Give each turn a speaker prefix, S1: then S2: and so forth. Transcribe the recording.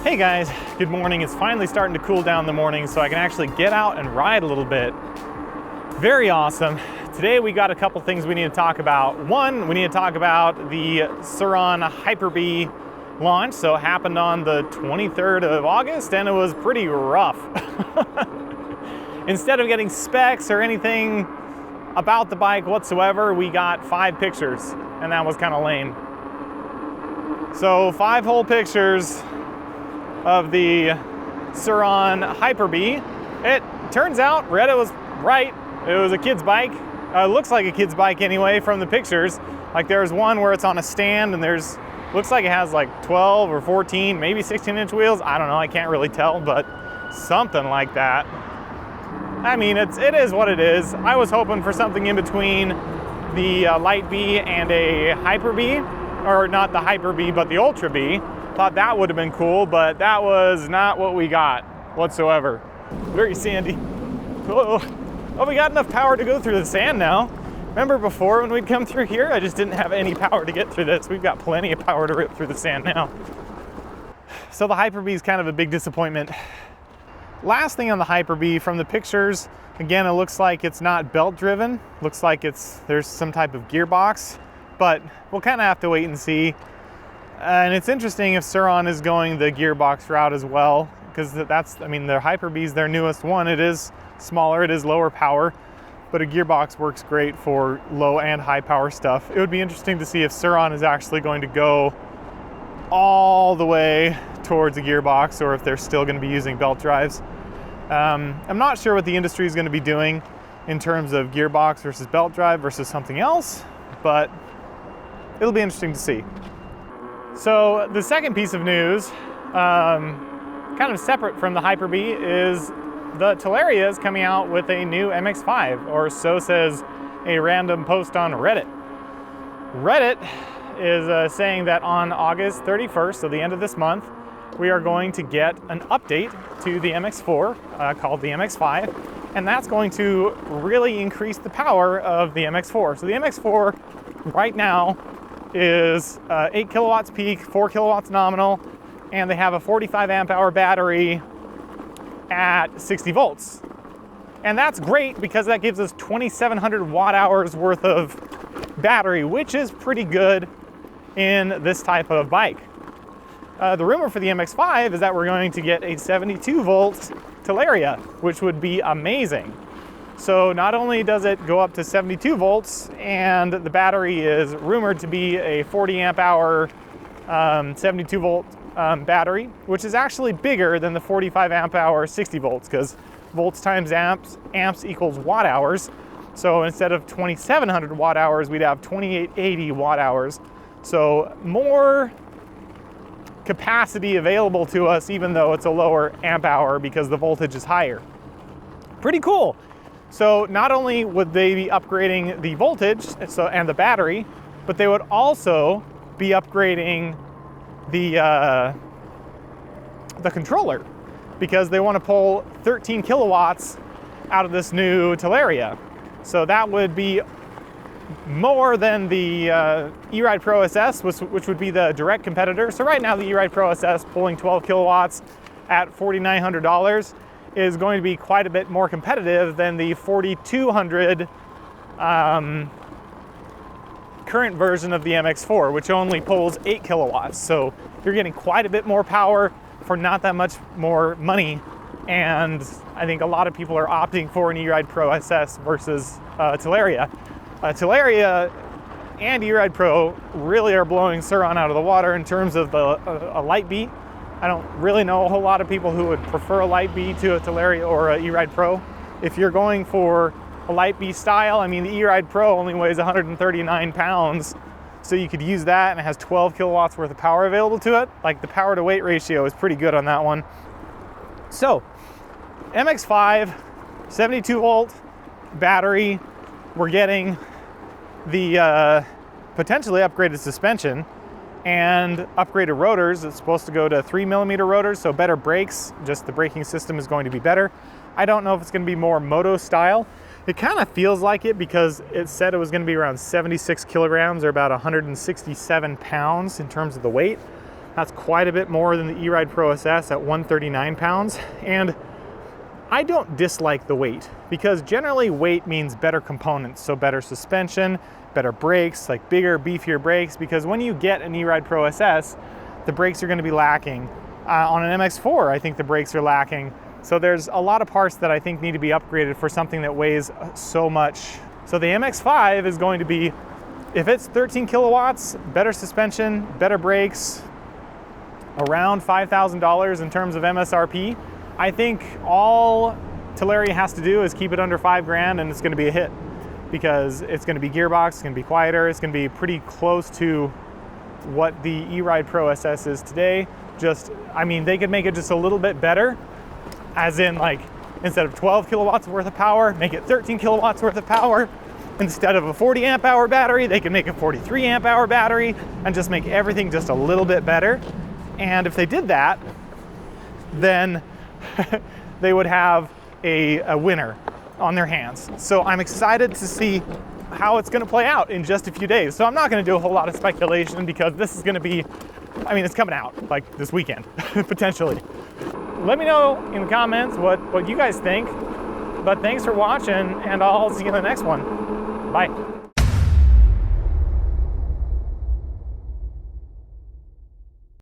S1: Hey guys, good morning. It's finally starting to cool down in the morning so I can actually get out and ride a little bit. Very awesome. Today we got a couple things we need to talk about. One, we need to talk about the Surron Hyper-B launch. So it happened on the 23rd of August and it was pretty rough. Instead of getting specs or anything about the bike whatsoever, we got 5 pictures and that was kind of lame. So 5 whole pictures of the Surron Hyper-B. It turns out Reddit was right. It was a kid's bike. Looks like a kid's bike anyway from the pictures. Like there's one where it's on a stand and looks like it has like 12 or 14, maybe 16-inch wheels. I don't know, I can't really tell, but something like that. I mean, it is what it is. I was hoping for something in between the Light B and a Hyper-B, or not the Hyper-B, but the Ultra B. Thought that would have been cool, but that was not what we got whatsoever. Very sandy. Oh, we got enough power to go through the sand now. Remember before when we'd come through here, I just didn't have any power to get through this. We've got plenty of power to rip through the sand now. So the Hyper-B is kind of a big disappointment. Last thing on the Hyper-B, from the pictures, again, it looks like it's not belt driven. Looks like there's some type of gearbox, but we'll kind of have to wait and see. And it's interesting if Surron is going the gearbox route as well, because I mean, their Hyper-B is their newest one. It is smaller, it is lower power, but a gearbox works great for low and high power stuff. It would be interesting to see if Surron is actually going to go all the way towards a gearbox or if they're still going to be using belt drives. I'm not sure what the industry is going to be doing in terms of gearbox versus belt drive versus something else, but it'll be interesting to see. So the second piece of news, kind of separate from the Hyper-B, is the Talaria is coming out with a new MX5, or so says a random post on Reddit. Reddit is saying that on August 31st, so the end of this month, we are going to get an update to the MX4 called the MX5, and that's going to really increase the power of the MX4. So the MX4 right now is 8 kilowatts peak, 4 kilowatts nominal, and they have a 45 amp hour battery at 60 volts. And that's great because that gives us 2,700 watt hours worth of battery, which is pretty good in this type of bike. The rumor for the MX5 is that we're going to get a 72 volt Talaria, which would be amazing. So not only does it go up to 72 volts, and the battery is rumored to be a 40 amp hour 72 volt battery, which is actually bigger than the 45 amp hour 60 volts, because volts times amps equals watt hours. So instead of 2,700 watt hours, we'd have 2,880 watt hours. So more capacity available to us, even though it's a lower amp hour because the voltage is higher. Pretty cool. So not only would they be upgrading the voltage and the battery, but they would also be upgrading the controller, because they want to pull 13 kilowatts out of this new Talaria. So that would be more than the eRide Pro SS, which would be the direct competitor. So right now the eRide Pro SS pulling 12 kilowatts at $4,900 is going to be quite a bit more competitive than the 4,200 current version of the MX4, which only pulls 8 kilowatts. So you're getting quite a bit more power for not that much more money. And I think a lot of people are opting for an eRide Pro SS versus Talaria. Talaria and eRide Pro really are blowing Surron out of the water in terms of a Light B. I don't really know a whole lot of people who would prefer a Light B to a Talaria or a eRide Pro. If you're going for a Light B style, I mean, the eRide Pro only weighs 139 pounds, so you could use that, and it has 12 kilowatts worth of power available to it. Like, the power to weight ratio is pretty good on that one. So, MX5, 72 volt battery, we're getting the potentially upgraded suspension and upgraded rotors. It's supposed to go to 3mm rotors, so better brakes. Just the braking system is going to be better. I don't know if it's going to be more moto style. It kind of feels like it because it said it was going to be around 76 kilograms or about 167 pounds in terms of the weight. That's quite a bit more than the eRide Pro SS at 139 pounds. And I don't dislike the weight, because generally weight means better components. So better suspension, better brakes, like bigger, beefier brakes, because when you get an eRide Pro SS, the brakes are going to be lacking. On an MX4, I think the brakes are lacking. So there's a lot of parts that I think need to be upgraded for something that weighs so much. So the MX5 is going to be, if it's 13 kilowatts, better suspension, better brakes, around $5,000 in terms of MSRP. I think all Talaria has to do is keep it under $5,000 and it's going to be a hit, because it's going to be gearbox, it's going to be quieter, it's going to be pretty close to what the eRide Pro SS is today. Just, I mean, they could make it just a little bit better, as in, like, instead of 12 kilowatts worth of power, make it 13 kilowatts worth of power. Instead of a 40 amp hour battery, they can make a 43 amp hour battery and just make everything just a little bit better. And if they did that, then they would have a winner on their hands. So I'm excited to see how it's going to play out in just a few days. So I'm not going to do a whole lot of speculation, because this is going to be, I mean, it's coming out like this weekend, potentially. Let me know in the comments what you guys think. But thanks for watching, and I'll see you in the next one. Bye.